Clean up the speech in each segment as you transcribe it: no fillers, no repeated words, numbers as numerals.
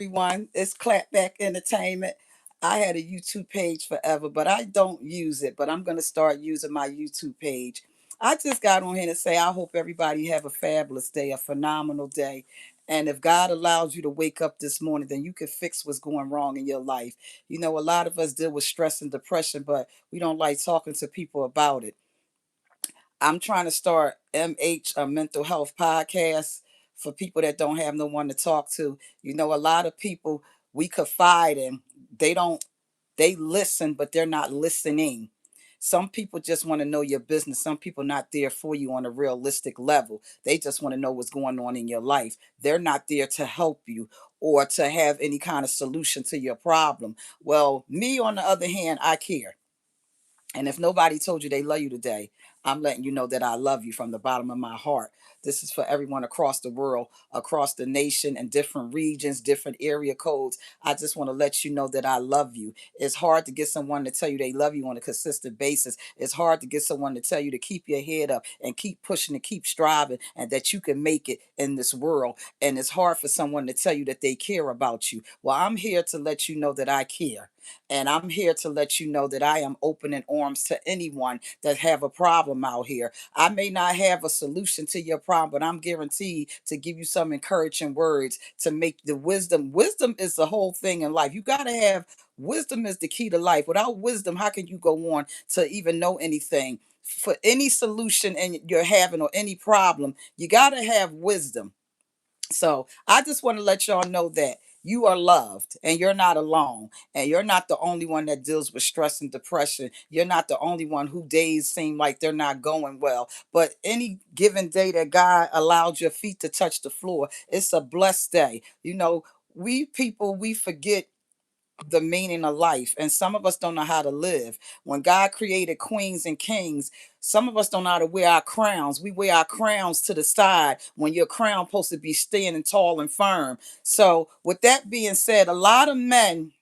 everyone. It's Clapback Entertainment. I had a YouTube page forever, but I don't use it. But I'm going to start using my YouTube page. I just got on here to say I hope everybody have a fabulous day, a phenomenal day. And if God allows you to wake up this morning, then you can fix what's going wrong in your life. You know, a lot of us deal with stress and depression, but we don't like talking to people about it. I'm trying to start MH, a mental health podcast for people that don't have no one to talk to. You know, a lot of people we confide in, they don't, they listen, but they're not listening. Some people just want to know your business. Some people not there for you on a realistic level. They just want to know what's going on in your life. They're not there to help you or to have any kind of solution to your problem. Well, me on the other hand, I care. And if nobody told you they love you today, I'm letting you know that I love you from the bottom of my heart. This is for everyone across the world, across the nation, and different regions, different area codes. I just want to let you know that I love you. It's hard to get someone to tell you they love you on a consistent basis. It's hard to get someone to tell you to keep your head up and keep pushing and keep striving and that you can make it in this world. And it's hard for someone to tell you that they care about you. Well, I'm here to let you know that I care. And I'm here to let you know that I am open in arms to anyone that have a problem out here. I may not have a solution to your problem, but I'm guaranteed to give you some encouraging words to make the wisdom. Wisdom is the whole thing in life. You got to have wisdom is the key to life. Without wisdom, how can you go on to even know anything? For any solution and you're having or any problem, you got to have wisdom. So I just want to let y'all know that you are loved and you're not alone. And you're not the only one that deals with stress and depression. You're not the only one who days seem like they're not going well. But any given day that God allowed your feet to touch the floor, it's a blessed day. You know, we people, we forget the meaning of life, and some of us don't know how to live. When God created queens and kings, some of us don't know how to wear our crowns. We wear our crowns to the side when your crown supposed to be standing tall and firm. So with that being said, a lot of men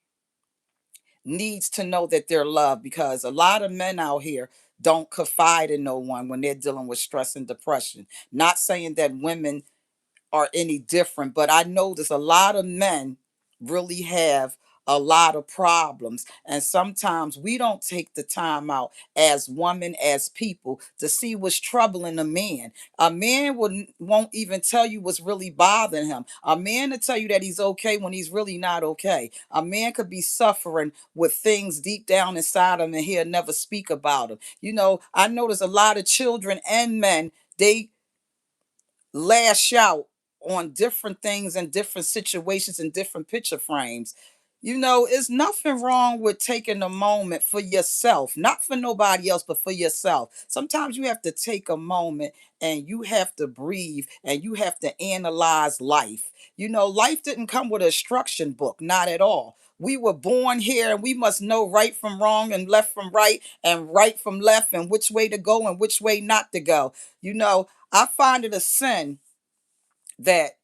needs to know that they're loved, because a lot of men out here don't confide in no one when they're dealing with stress and depression. Not saying that women are any different, but I notice a lot of men really have a lot of problems. And sometimes we don't take the time out as women, as people, to see what's troubling a man. A man won't even tell you what's really bothering him. A man to tell you that he's okay when he's really not okay. A man could be suffering with things deep down inside him and he'll never speak about them. You know, I notice a lot of children and men, they lash out on different things and different situations and different picture frames. You know, it's nothing wrong with taking a moment for yourself, not for nobody else, but for yourself. Sometimes you have to take a moment and you have to breathe and you have to analyze life. You know, life didn't come with an instruction book, not at all. We were born here and we must know right from wrong and left from right and right from left and which way to go and which way not to go. You know, I find it a sin that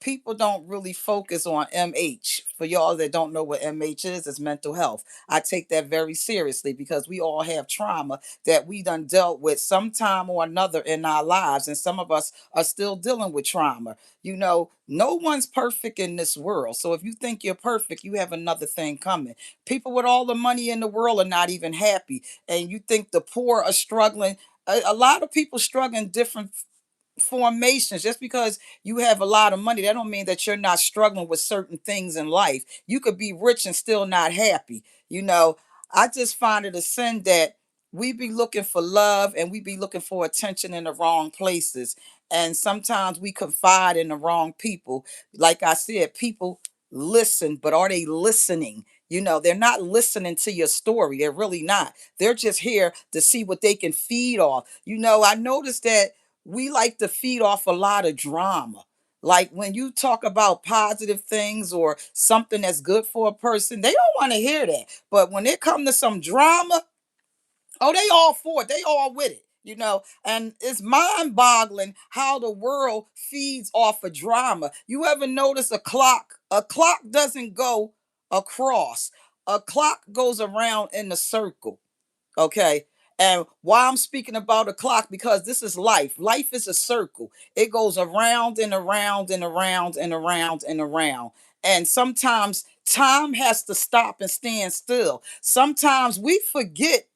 people don't really focus on MH. For y'all that don't know what MH is, it's mental health. I take that very seriously because we all have trauma that we done dealt with sometime or another in our lives, and some of us are still dealing with trauma. You know, no one's perfect in this world. So if you think you're perfect, you have another thing coming. People with all the money in the world are not even happy, and you think the poor are struggling. A lot of people struggling different formations. Just because you have a lot of money, that don't mean that you're not struggling with certain things in life. You could be rich and still not happy. You know, I just find it a sin that we be looking for love and we be looking for attention in the wrong places, and sometimes we confide in the wrong people. Like I said, people listen, but are they listening? You know, they're not listening to your story. They're really not. They're just here to see what they can feed off. You know, I noticed that we like to feed off a lot of drama. Like when you talk about positive things or something that's good for a person, they don't want to hear that. But when it comes to some drama, oh, they all for it. They all with it. You know, and it's mind boggling how the world feeds off of drama. You ever notice a clock? A clock doesn't go across, a clock goes around in a circle. Okay. And why I'm speaking about a clock, because this is life. Life is a circle. It goes around and around and around and around and around. And sometimes time has to stop and stand still. Sometimes we forget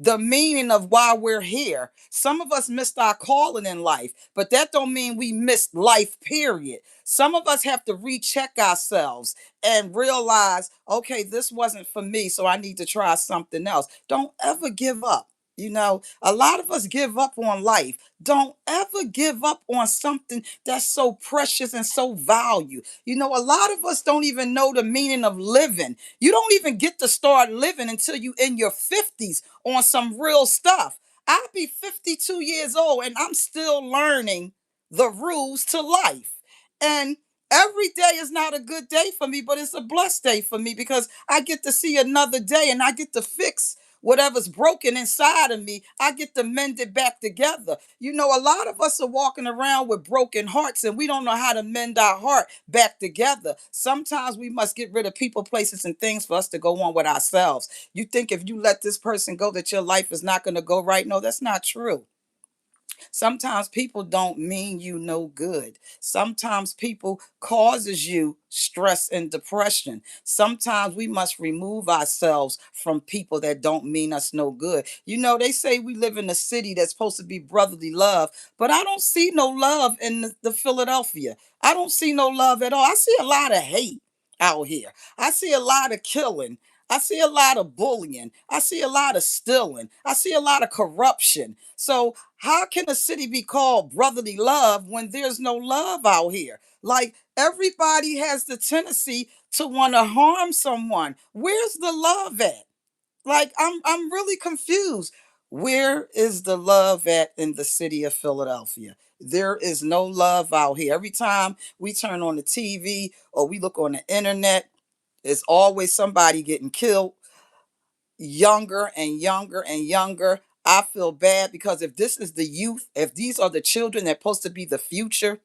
the meaning of why we're here. Some of us missed our calling in life, but that don't mean we missed life, period. Some of us have to recheck ourselves and realize, okay, this wasn't for me, so I need to try something else. Don't ever give up. A lot of us give up on life. Don't ever give up on something that's so precious and so valued. A lot of us don't even know the meaning of living. You don't even get to start living until you in your 50s on some real stuff. I'll be 52 years old and I'm still learning the rules to life. And every day is not a good day for me, but it's a blessed day for me because I get to see another day and I get to fix whatever's broken inside of me. I get to mend it back together. A lot of us are walking around with broken hearts and we don't know how to mend our heart back together. Sometimes we must get rid of people, places, and things for us to go on with ourselves. You think if you let this person go that your life is not going to go right? No, that's not true. Sometimes people don't mean you no good. Sometimes people causes you stress and depression. Sometimes we must remove ourselves from people that don't mean us no good. They say we live in a city that's supposed to be brotherly love, but I don't see no love in the Philadelphia. I don't see no love at all. I see a lot of hate out here. I see a lot of killing. I see a lot of bullying. I see a lot of stealing. I see a lot of corruption. So, how can a city be called brotherly love when there's no love out here? Like, everybody has the tendency to want to harm someone. Where's the love at? Like, I'm really confused. Where is the love at in the city of Philadelphia? There is no love out here. Every time we turn on the TV or we look on the internet, there's always somebody getting killed, younger and younger and younger. I feel bad because if this is the youth, if these are the children that are supposed to be the future,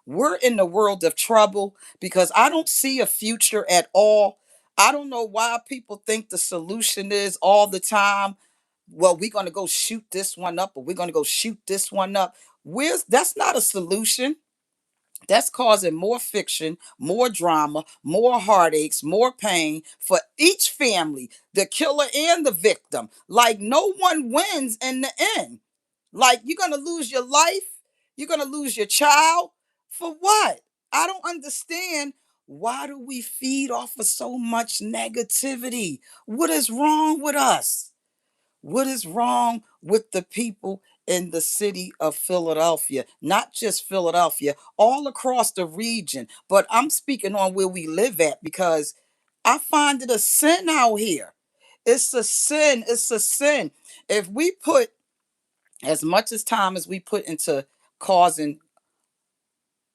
we're in the world of trouble because I don't see a future at all. I don't know why people think the solution is all the time, well, we're going to go shoot this one up or we're going to go shoot this one up. That's not a solution. That's causing more fiction, more drama, more heartaches, more pain for each family, the killer and the victim. Like, no one wins in the end. Like, you're going to lose your life, you're going to lose your child. For what? I don't understand. Why do we feed off of so much negativity? What is wrong with us? What is wrong with the people in the city of Philadelphia? Not just Philadelphia, all across the region. But I'm speaking on where we live at because I find it a sin out here. It's a sin. It's a sin. If we put as much as time as we put into causing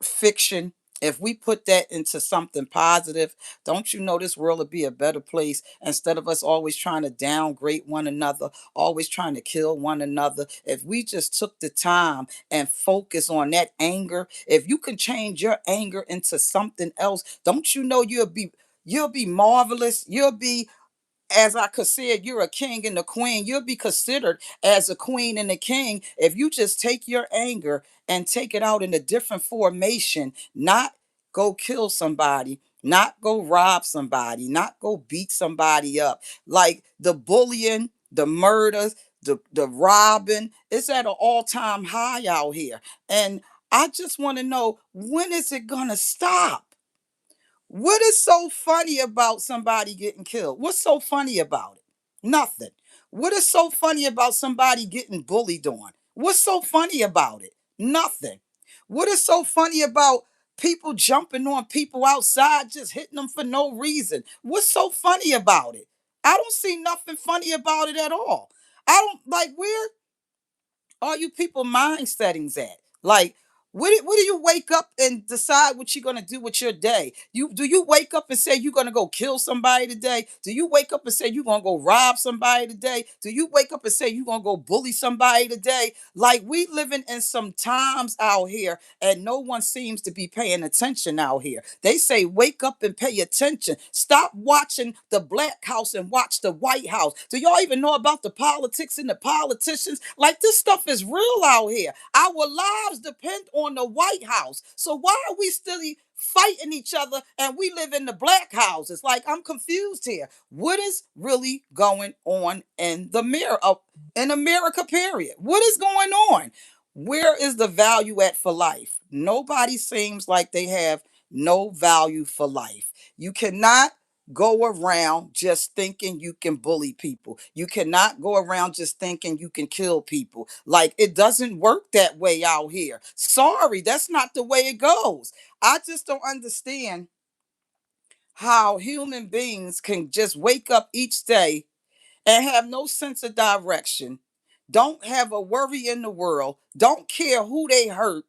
fiction, if we put that into something positive, don't you know this world would be a better place instead of us always trying to downgrade one another, always trying to kill one another? If we just took the time and focus on that anger, if you can change your anger into something else, don't you know you'll be marvelous. You'll be, as I could say, you're a king and a queen. You'll be considered as a queen and a king if you just take your anger and take it out in a different formation, not go kill somebody, not go rob somebody, not go beat somebody up. Like the bullying, the murders, the robbing, it's at an all-time high out here. And I just want to know, when is it gonna stop? What is so funny about somebody getting killed? What's so funny about it? Nothing. What is so funny about somebody getting bullied on? What's so funny about it? Nothing. What is so funny about people jumping on people outside, just hitting them for no reason? What's so funny about it? I don't see nothing funny about it at all. I don't like, where are you people mind settings at? Like, what do you wake up and decide what you're gonna do with your day? Do you wake up and say you're gonna go kill somebody today? Do you wake up and say you're gonna go rob somebody today? Do you wake up and say you're gonna go bully somebody today? Like, we living in some times out here and no one seems to be paying attention out here. They say wake up and pay attention. Stop watching the Black House and watch the White House. Do y'all even know about the politics and the politicians? Like, this stuff is real out here. Our lives depend on the White House. So why are we still fighting each other and we live in the black houses? Like, I'm confused here. What is really going on in the mirror in America, period? What is going on? Where is the value at for life? Nobody seems like they have no value for life. You cannot go around just thinking you can bully people. You cannot go around just thinking you can kill people. Like, it doesn't work that way out here. Sorry, that's not the way it goes. I just don't understand how human beings can just wake up each day and have no sense of direction, don't have a worry in the world, don't care who they hurt,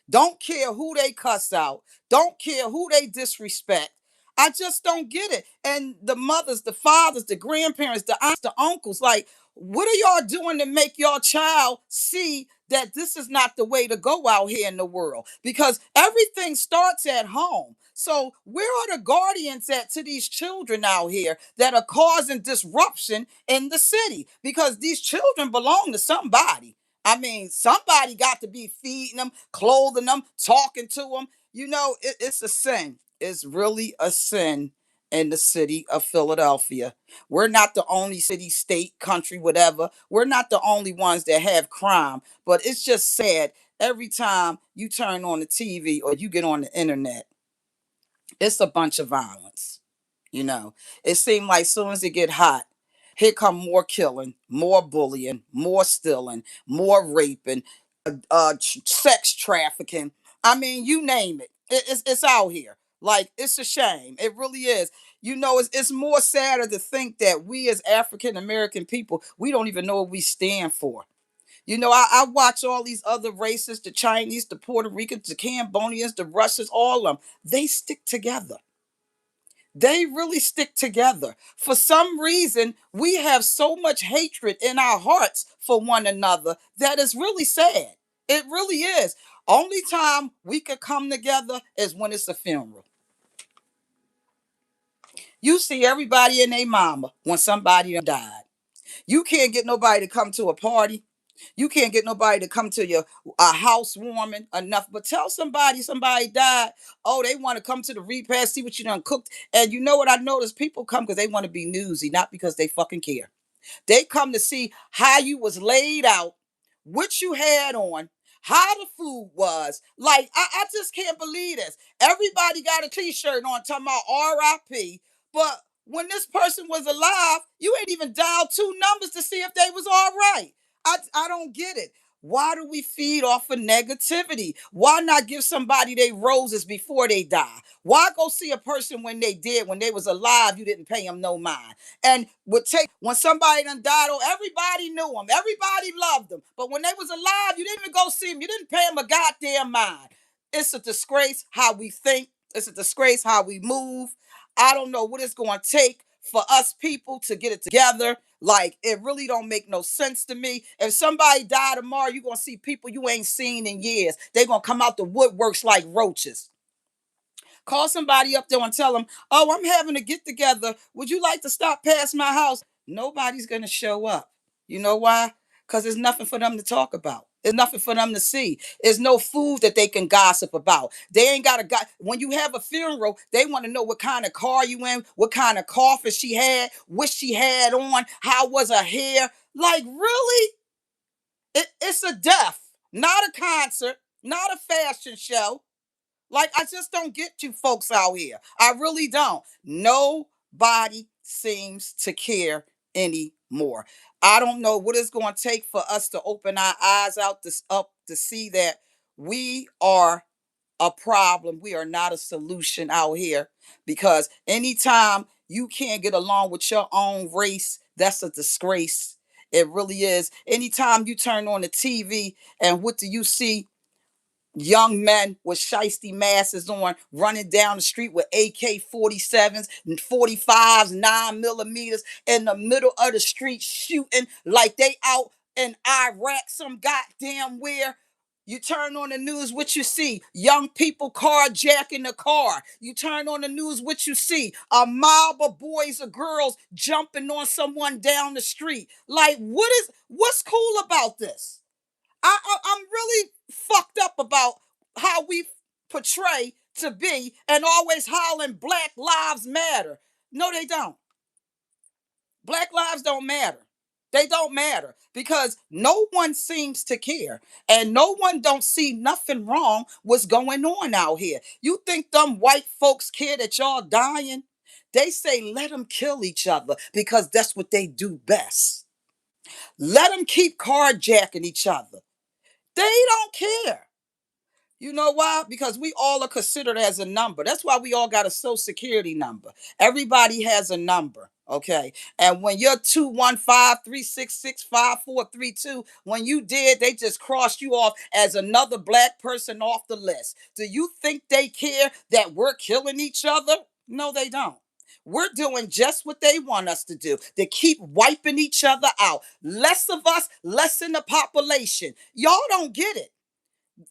don't care who they cuss out. Don't care who they disrespect. I just don't get it. And the mothers, the fathers, the grandparents, the aunts, the uncles, like, what are y'all doing to make your child see that this is not the way to go out here in the world? Because everything starts at home. So where are the guardians at to these children out here that are causing disruption in the city? Because these children belong to somebody. I mean, somebody got to be feeding them, clothing them, talking to them. It's a sin. It's really a sin in the city of Philadelphia. We're not the only city, state, country, whatever. We're not the only ones that have crime, but it's just sad every time you turn on the TV or you get on the internet, it's a bunch of violence. You know, it seems like as soon as it get hot, here come more killing, more bullying, more stealing, more raping, sex trafficking. I mean, you name it. It's out here. Like, it's a shame. It really is. It's more sadder to think that we as African American people, we don't even know what we stand for. I watch all these other races, the Chinese, the Puerto Ricans, the Cambodians, the Russians, all of them. They stick together. They really stick together. For some reason, we have so much hatred in our hearts for one another that is really sad. It really is. Only time we could come together is when it's a funeral. You see everybody and their mama when somebody died. You can't get nobody to come to a party. You can't get nobody to come to your housewarming enough. But tell somebody died. Oh, they want to come to the repast, see what you done cooked. And you know what I noticed? People come because they want to be newsy, not because they fucking care. They come to see how you was laid out, what you had on, how the food was. Like, I just can't believe this. Everybody got a t-shirt on talking about RIP, but when this person was alive, you ain't even dialed two numbers to see if they was all right. I don't get it. Why do we feed off of negativity? Why not give somebody their roses before they die? Why go see a person when they did, when they was alive, you didn't pay them no mind? And would take when somebody done died, oh, everybody knew them, everybody loved them. But when they was alive, you didn't even go see them. You didn't pay them a goddamn mind. It's a disgrace how we think. It's a disgrace how we move. I don't know what it's going to take for us people to get it together. Like, it really don't make no sense to me. If somebody died tomorrow, you're going to see people you ain't seen in years. They're going to come out the woodworks like roaches. Call somebody up there and tell them, oh, I'm having a get together. Would you like to stop past my house? Nobody's going to show up. You know why? Because there's nothing for them to talk about. There's nothing for them to see. There's no food that they can gossip about. They ain't got a when you have a funeral, they want to know what kind of car you in, what kind of coffin she had, what she had on, how was her hair. Like, really? It's a death, not a concert, not a fashion show. Like, I just don't get you folks out here. I really don't. Nobody seems to care anymore. I don't know what it's going to take for us to open our eyes up to see that we are a problem. We are not a solution out here, because anytime you can't get along with your own race, that's a disgrace. It really is. Anytime you turn on the TV and what do you see? Young men with shiesty masses on running down the street with AK-47s and 45s, 9 millimeters in the middle of the street shooting like they out in Iraq, some goddamn where. You turn on the news, what you see? Young people carjacking the car. You turn on the news, what you see? A mob of boys or girls jumping on someone down the street. Like, what's cool about this? I'm really fucked up about how we portray to be and always hollering Black Lives Matter. No, they don't. Black lives don't matter. They don't matter because no one seems to care and no one don't see nothing wrong what's going on out here. You think them white folks care that y'all dying? They say let them kill each other because that's what they do best. Let them keep carjacking each other. They don't care. You know why? Because we all are considered as a number. That's why we all got a social security number. Everybody has a number. Okay. And when you're 215-366-5432, when you did, they just crossed you off as another black person off the list. Do you think they care that we're killing each other? No, they don't. We're doing just what they want us to do, to keep wiping each other out. Less of us, less in the population. Y'all don't get it.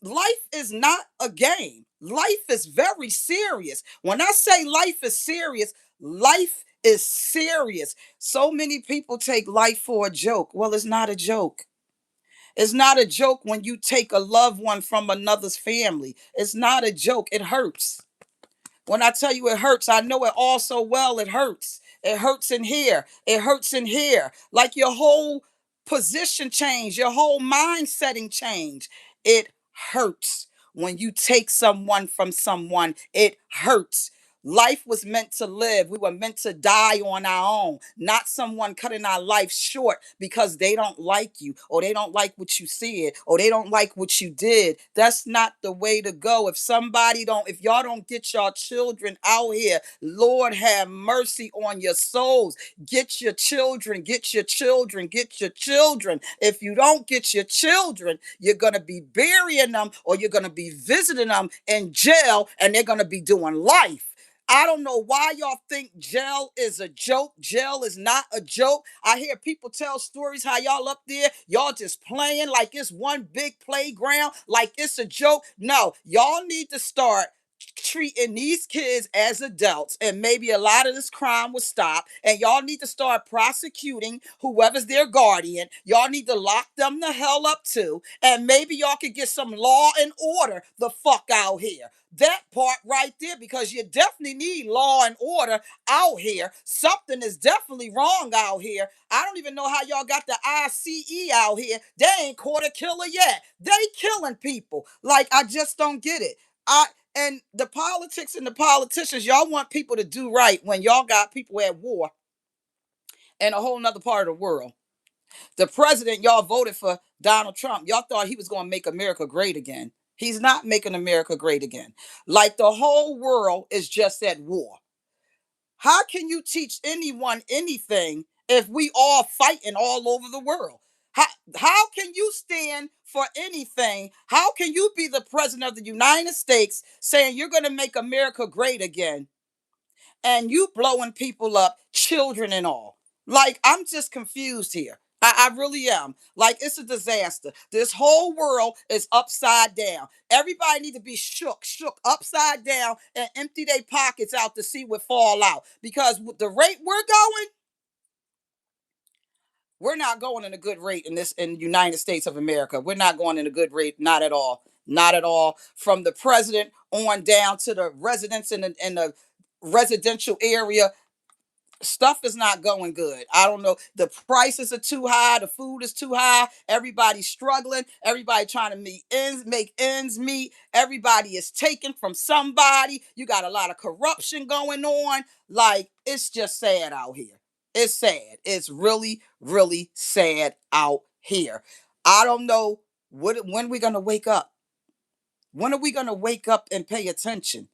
Life is not a game. Life is very serious. When I say life is serious, life is serious. So many people take life for a joke. Well, it's not a joke. It's not a joke when you take a loved one from another's family. It's not a joke. It hurts. When I tell you it hurts, I know it all so well. It hurts. It hurts in here. It hurts in here. Like your whole position change, your whole mind setting change. It hurts when you take someone from someone. It hurts. Life was meant to live. We were meant to die on our own, not someone cutting our life short because they don't like you or they don't like what you said or they don't like what you did. That's not the way to go. If y'all don't get your children out here, Lord have mercy on your souls. Get your children, get your children, get your children. If you don't get your children, you're going to be burying them or you're going to be visiting them in jail and they're going to be doing life. I don't know why y'all think jail is a joke. Jail is not a joke. I hear people tell stories how y'all up there, y'all just playing like it's one big playground, like it's a joke. No, y'all need to start treating these kids as adults and maybe a lot of this crime will stop and y'all need to start prosecuting whoever's their guardian. Y'all need to lock them the hell up too and maybe y'all could get some law and order the fuck out here. That part right there, because you definitely need law and order out here. Something is definitely wrong out here. I don't even know how y'all got the ICE out here. They ain't caught a killer yet. They killing people. Like, I just don't get it. And the politics and the politicians, y'all want people to do right when y'all got people at war in a whole nother part of the world. The president, y'all voted for Donald Trump. Y'all thought he was going to make America great again. He's not making America great again. Like the whole world is just at war. How can you teach anyone anything if we all fighting all over the world? How, how can you stand for anything? How can you be the president of the United States saying you're going to make America great again and you blowing people up, children and all? Like, I'm just confused here. I really am. Like, it's a disaster. This whole world is upside down. Everybody need to be shook upside down and empty their pockets out to see what fall out. Because with the rate we're not going in a good rate in the United States of America. We're not going in a good rate, not at all. Not at all. From the president on down to the residents in the residential area, stuff is not going good. I don't know. The prices are too high. The food is too high. Everybody's struggling. Everybody trying to make ends meet. Everybody is taken from somebody. You got a lot of corruption going on. Like, it's just sad out here. It's sad. It's really, really sad out here. I don't know when we're gonna wake up. When are we gonna wake up and pay attention?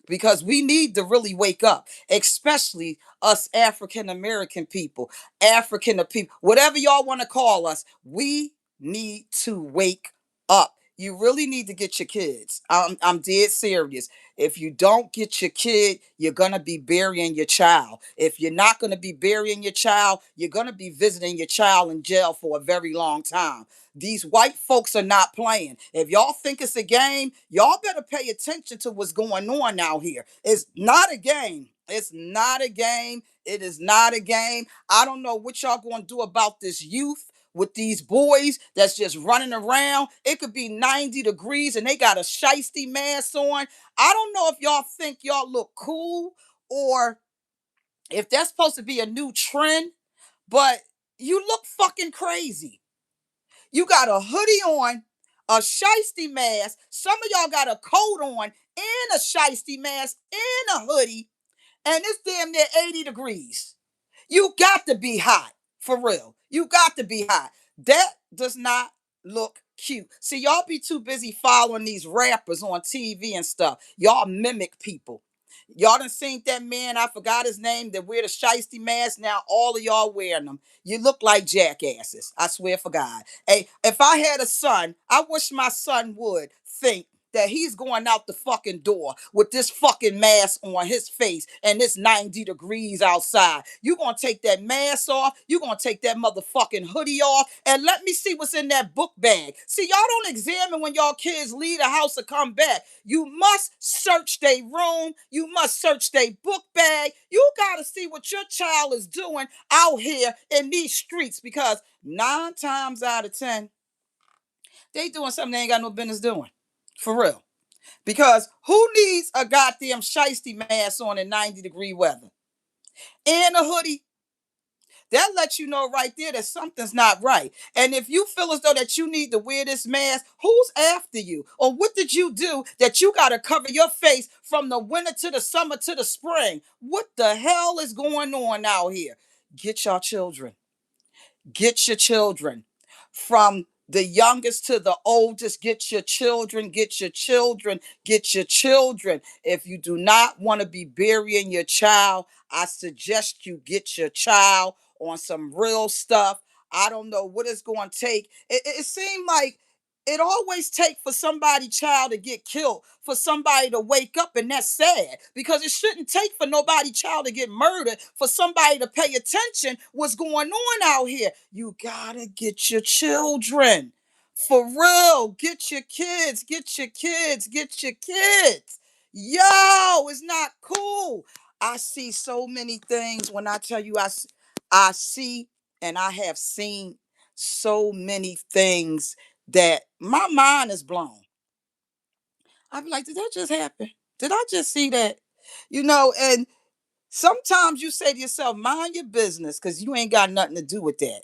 Because we need to really wake up, especially us African American people, African people, whatever y'all want to call us. We need to wake up. You really need to get your kids. I'm dead serious. If you don't get your kid, you're going to be burying your child. If you're not going to be burying your child, you're going to be visiting your child in jail for a very long time. These white folks are not playing. If y'all think it's a game, y'all better pay attention to what's going on out here. It's not a game. It's not a game. It is not a game. I don't know what y'all going to do about this youth, with these boys that's just running around. It could be 90 degrees and they got a shiesty mask on. I don't know if y'all think y'all look cool or if that's supposed to be a new trend, but you look fucking crazy. You got a hoodie on, a shiesty mask. Some of y'all got a coat on and a shiesty mask and a hoodie, and it's damn near 80 degrees. You got to be hot, for real. You got to be hot. That does not look cute. See, y'all be too busy following these rappers on TV and stuff. Y'all mimic people. Y'all done seen that man, I forgot his name, that wear the shiesty mask. Now all of y'all wearing them. You look like jackasses. I swear for God. Hey, if I had a son, I wish my son would think that he's going out the fucking door with this fucking mask on his face and it's 90 degrees outside. You gonna take that mask off, you gonna take that motherfucking hoodie off, and let me see what's in that book bag. See, y'all don't examine when y'all kids leave the house to come back. You must search their room, you must search their book bag. You gotta see what your child is doing out here in these streets, because 9 times out of 10, they doing something they ain't got no business doing. For real. Because who needs a goddamn shiesty mask on in 90-degree weather? And a hoodie? That lets you know right there that something's not right. And if you feel as though that you need to wear this mask, who's after you? Or what did you do that you got to cover your face from the winter to the summer to the spring? What the hell is going on out here? Get your children. Get your children. From the youngest to the oldest, get your children, get your children, get your children. If you do not want to be burying your child, I suggest you get your child on some real stuff. I don't know what it's going to take. It seemed like it always take for somebody child to get killed, for somebody to wake up, and that's sad, because it shouldn't take for nobody child to get murdered for somebody to pay attention what's going on out here. You gotta get your children, for real. Get your kids, get your kids, get your kids. Yo, it's not cool. I see so many things. When I tell you, I see and I have seen so many things that my mind is blown. I'd be like, did that just happen? Did I just see that? And sometimes you say to yourself, mind your business, because you ain't got nothing to do with that.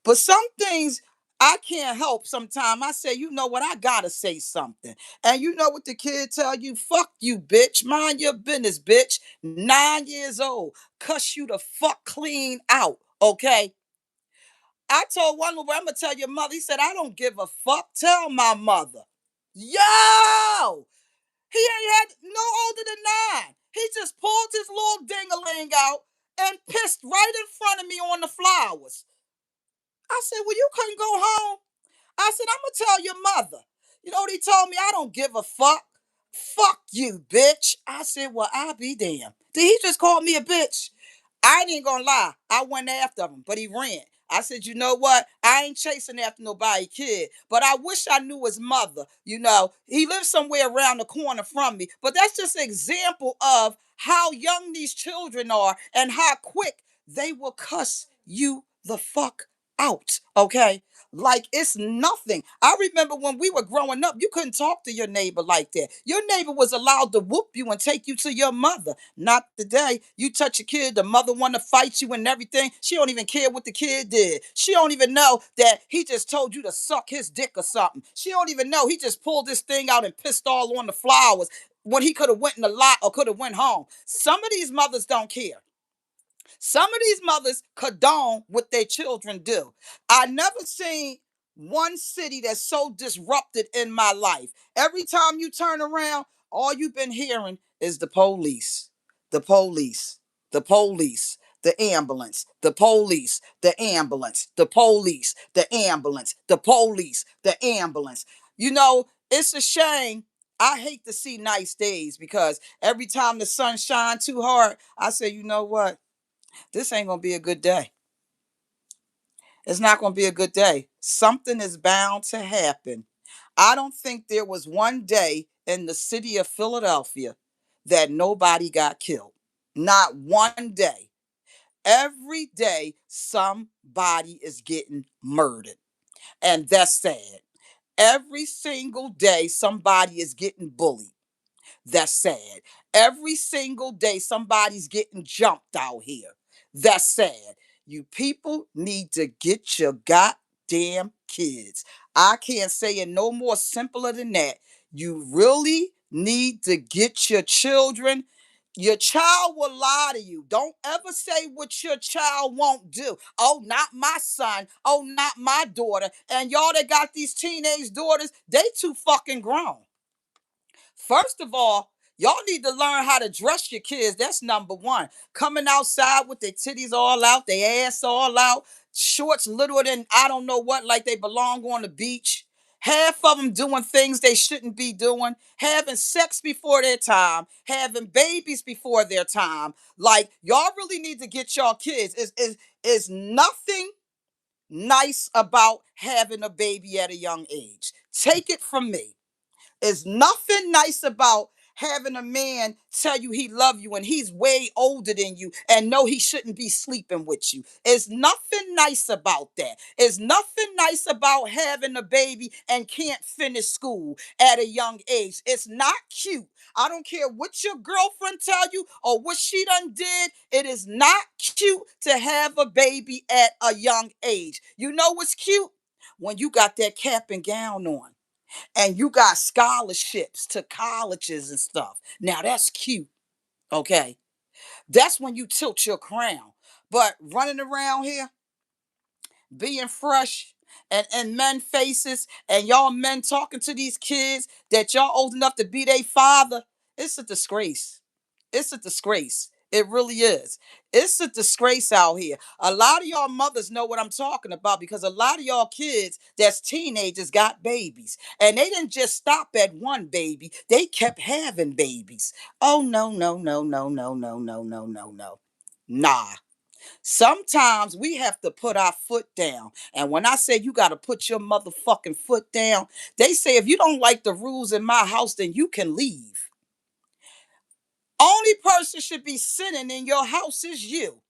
But some things I can't help sometimes. I say, you know what, I gotta say something. And you know what the kid tell you? Fuck you, bitch. Mind your business, bitch. 9 years old. Cuss you the fuck clean out. Okay. I told one little boy, I'm gonna tell your mother. He said, I don't give a fuck. Tell my mother. Yo! He ain't had no older than 9. He just pulled his little ding-a-ling out and pissed right in front of me on the flowers. I said, well, you couldn't go home. I said, I'm gonna tell your mother. You know what he told me? I don't give a fuck. Fuck you, bitch. I said, well, I'll be damned. Did he just call me a bitch? I ain't gonna lie. I went after him, but he ran. I said, you know what? I ain't chasing after nobody kid, but I wish I knew his mother. He lives somewhere around the corner from me, but that's just an example of how young these children are and how quick they will cuss you the fuck out. Okay. Like it's nothing. I remember when we were growing up, you couldn't talk to your neighbor like that. Your neighbor was allowed to whoop you and take you to your mother. Not today. You touch a kid, the mother want to fight you and everything. She don't even care what the kid did. She don't even know that he just told you to suck his dick or something. She don't even know he just pulled this thing out and pissed all on the flowers when he could have went in the lot or could have went home. Some of these mothers don't care. Some of these mothers condone what their children do. I never seen one city that's so disrupted in my life. Every time you turn around, all you've been hearing is the police, the police, the police, the ambulance, the police, the ambulance, the police, the ambulance, the police, the ambulance. It's a shame. I hate to see nice days, because every time the sun shines too hard, I say, you know what? This ain't gonna be a good day. It's not gonna be a good day. Something is bound to happen. I don't think there was one day in the city of Philadelphia that nobody got killed. Not one day. Every day, somebody is getting murdered. And that's sad. Every single day, somebody is getting bullied. That's sad. Every single day, somebody's getting jumped out here. That's sad. You people need to get your goddamn kids. I can't say it no more simpler than that. You really need to get your children. Your child will lie to you. Don't ever say what your child won't do. Oh, not my son. Oh, not my daughter. And y'all that got these teenage daughters, they too fucking grown. First of all, y'all need to learn how to dress your kids. That's number one. Coming outside with their titties all out, their ass all out, shorts littler than I don't know what, like they belong on the beach. Half of them doing things they shouldn't be doing, having sex before their time, having babies before their time. Like, y'all really need to get y'all kids. Is nothing nice about having a baby at a young age. Take it from me. There's nothing nice about having a man tell you he love you and he's way older than you and know he shouldn't be sleeping with you. There's nothing nice about that. There's nothing nice about having a baby and can't finish school at a young age. It's not cute. I don't care what your girlfriend tell you or what she done did. It is not cute to have a baby at a young age. You know what's cute? When you got that cap and gown on and you got scholarships to colleges and stuff. Now that's cute, okay? That's when you tilt your crown. But running around here, being fresh and men faces, and y'all men talking to these kids that y'all old enough to be their father, it's a disgrace. It's a disgrace. It really is. It's a disgrace out here. A lot of y'all mothers know what I'm talking about because a lot of y'all kids that's teenagers got babies. And they didn't just stop at one baby. They kept having babies. Oh no, no, no, no, no, no, no, no, no, no. Nah. Sometimes we have to put our foot down. And when I say you got to put your motherfucking foot down, they say if you don't like the rules in my house, then you can leave. Only person should be sitting in your house is you.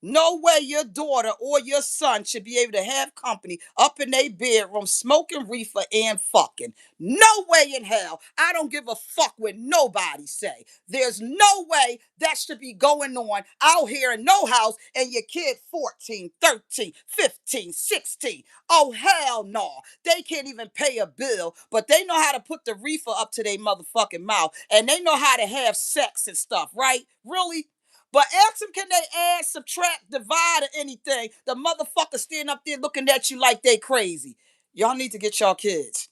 No way your daughter or your son should be able to have company up in their bedroom smoking reefer and fucking. No way in hell. I don't give a fuck what nobody say. There's no way that should be going on out here in no house and your kid 14, 13, 15, 16. Oh, hell no. They can't even pay a bill, but they know how to put the reefer up to their motherfucking mouth and they know how to have sex and stuff, right? Really? But ask them, can they add, subtract, divide, or anything? The motherfucker stand up there looking at you like they crazy. Y'all need to get y'all kids.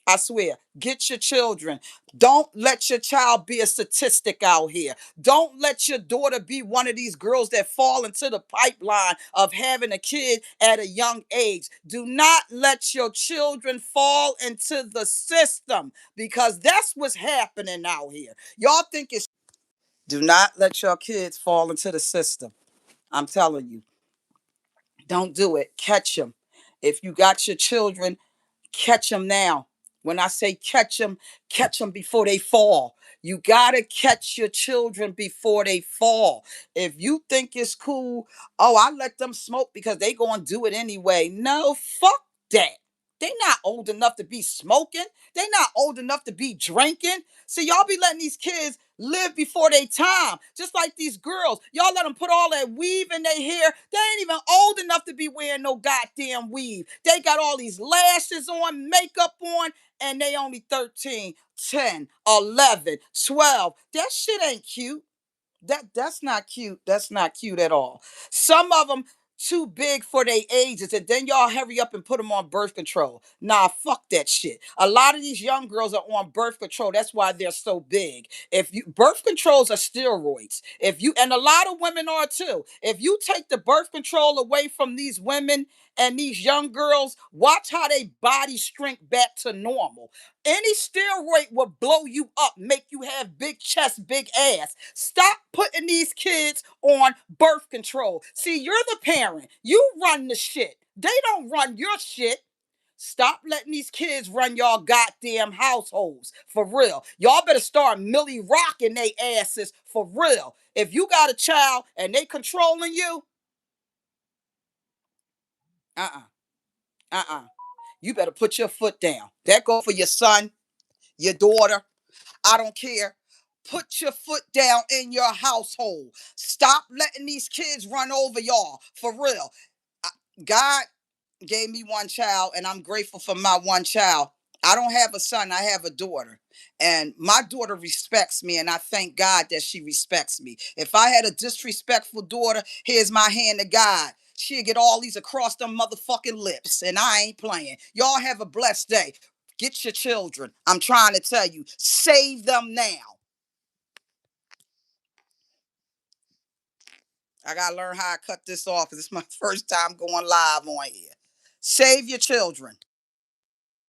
I swear, get your children. Don't let your child be a statistic out here. Don't let your daughter be one of these girls that fall into the pipeline of having a kid at a young age. Do not let your children fall into the system because that's what's happening out here. Y'all think it's do not let your kids fall into the system. I'm telling you, don't do it. Catch them. If you got your children, catch them now. When I say catch them before they fall. You gotta catch your children before they fall. If you think it's cool, oh, I let them smoke because they gonna do it anyway. No, fuck that. They not old enough to be smoking. They not old enough to be drinking. See, y'all be letting these kids live before they time. Just like these girls. Y'all let them put all that weave in their hair. They ain't even old enough to be wearing no goddamn weave. They got all these lashes on, makeup on, and they only 13, 10, 11, 12. That shit ain't cute. That's not cute. That's not cute at all. Some of them too big for their ages, and then y'all hurry up and put them on birth control. Nah, fuck that shit. A lot of these young girls are on birth control. That's why they're so big. If you birth controls are steroids. If you and a lot of women are too. If you take the birth control away from these women and these young girls, watch how they bodies shrink back to normal. Any steroid will blow you up, make you have big chest, big ass. Stop putting these kids on birth control. See, you're the parent. You run the shit. They don't run your shit. Stop letting these kids run y'all goddamn households. For real. Y'all better start Millie rocking they asses for real. If you got a child and they controlling you, Uh-uh. Uh-uh. You better put your foot down. That go for your son, your daughter. I don't care. Put your foot down in your household. Stop letting these kids run over y'all. For real. God gave me one child, and I'm grateful for my one child. I don't have a son, I have a daughter. And my daughter respects me, and I thank God that she respects me. If I had a disrespectful daughter, here's my hand to God. She'll get all these across them motherfucking lips, and I ain't playing. Y'all have a blessed day. Get your children. I'm trying to tell you, save them now. I gotta learn how I cut this off because it's my first time going live on here. Save your children.